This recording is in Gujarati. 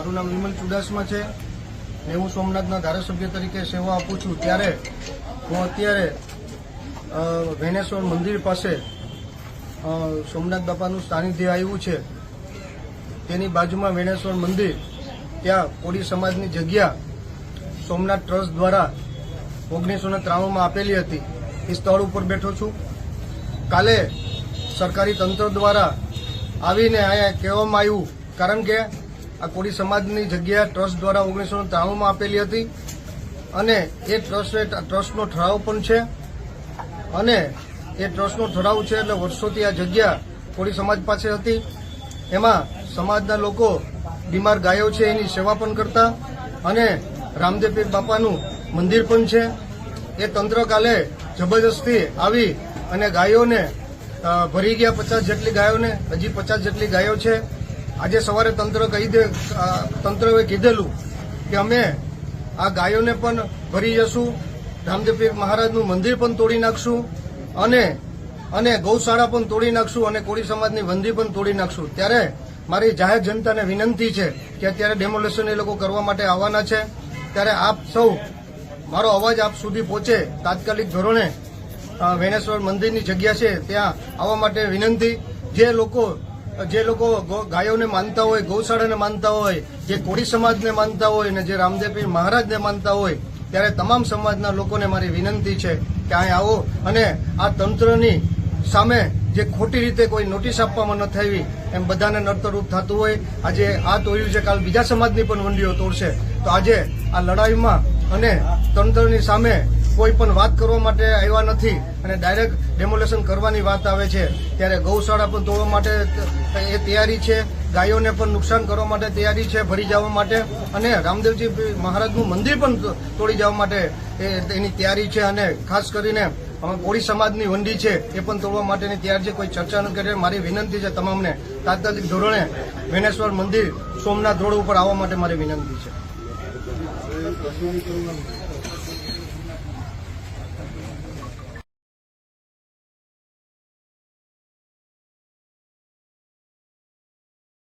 મારું નામ વિમલ ચુડાસમા છે ને હું સોમનાથના ધારાસભ્ય તરીકે સેવા આપું છું। ત્યારે હું અત્યારે વેણેશ્વર મંદિર પાસે સોમનાથ બાપાનું સાનિધ્ય આવ્યું છે, તેની બાજુમાં વેણેશ્વર મંદિર, ત્યાં કોળી સમાજની જગ્યા સોમનાથ ટ્રસ્ટ દ્વારા 1993માં આપેલી હતી। એ સ્થળ ઉપર બેઠો છું। કાલે સરકારી તંત્ર દ્વારા આવીને અહીંયા કહેવામાં આવ્યું, કારણ કે આ કોળી સમાજની જગ્યા ટ્રસ્ટ દ્વારા 1993માં આપેલી હતી અને એ ટ્રસ્ટનો ઠરાવ પણ છે અને એ ટ્રસ્ટનો ઠરાવ છે એટલે વર્ષોથી આ જગ્યા કોળી સમાજ પાસે હતી। એમાં સમાજના લોકો બીમાર ગાયો છે એની સેવા પણ કરતા અને રામદેવ પીર બાપાનું મંદિર પણ છે। એ તંત્ર કાલે જબરજસ્તી આવી અને ગાયોને ભરી ગયા, 50 જેટલી ગાયોને, હજી 50 જેટલી ગાયો છે। આજે સવારે તંત્રએ કીધેલું કે અમે આ ગાયોને પણ ભરી જશું, રામદેવ પીર મહારાજનું મંદિર પણ તોડી નાખશું અને ગૌશાળા પણ તોડી નાખશું અને કોળી સમાજની મંદિર પણ તોડી નાખશું। ત્યારે મારી જાહેર જનતાને વિનંતી છે કે અત્યારે ડેમોલેશન એ લોકો કરવા માટે આવવાના છે, ત્યારે આપ સૌ મારો અવાજ આપ સુધી પહોંચે તાત્કાલિક ધોરણે વેણેશ્વર મંદિરની જગ્યા છે ત્યાં આવવા માટે વિનંતી। જે લોકો ગાયોને માનતા હોય, ગૌશાળાને માનતા હોય, જે કોળી સમાજને માનતા હોય ને જે રામદેવ પીર મહારાજને માનતા હોય, ત્યારે તમામ સમાજના લોકોને મારી વિનંતી છે કે અહીં આવો અને આ તંત્રની સામે જે ખોટી રીતે કોઈ નોટિસ આપવામાં ન થઈ એમ બધાને નડતરરૂપ થતું હોય, આજે આ તોડ્યું છે, કાલ બીજા સમાજની પણ વંડીઓ તોડશે। તો આજે આ લડાઈમાં અને તંત્રની સામે કોઈ પણ વાત કરવા માટે આવ્યા નથી અને ડાયરેક્ટ ડેમોલેશન કરવાની વાત આવે છે। ત્યારે ગૌશાળા પણ તોડવા માટે એ તૈયારી છે, ગાયોને પણ નુકસાન કરવા માટે તૈયારી છે, ભરી જવા માટે, અને રામદેવજી મહારાજનું મંદિર પણ તોડી જવા માટે એની તૈયારી છે। અને ખાસ કરીને કોળી સમાજની વંડી છે એ પણ તોડવા માટેની તૈયાર છે। કોઈ ચર્ચા ન કરે। મારી વિનંતી છે તમામને તાત્કાલિક ધોરણે વેણેશ્વર મંદિર સોમનાથ રોડ ઉપર આવવા માટે મારી વિનંતી છે।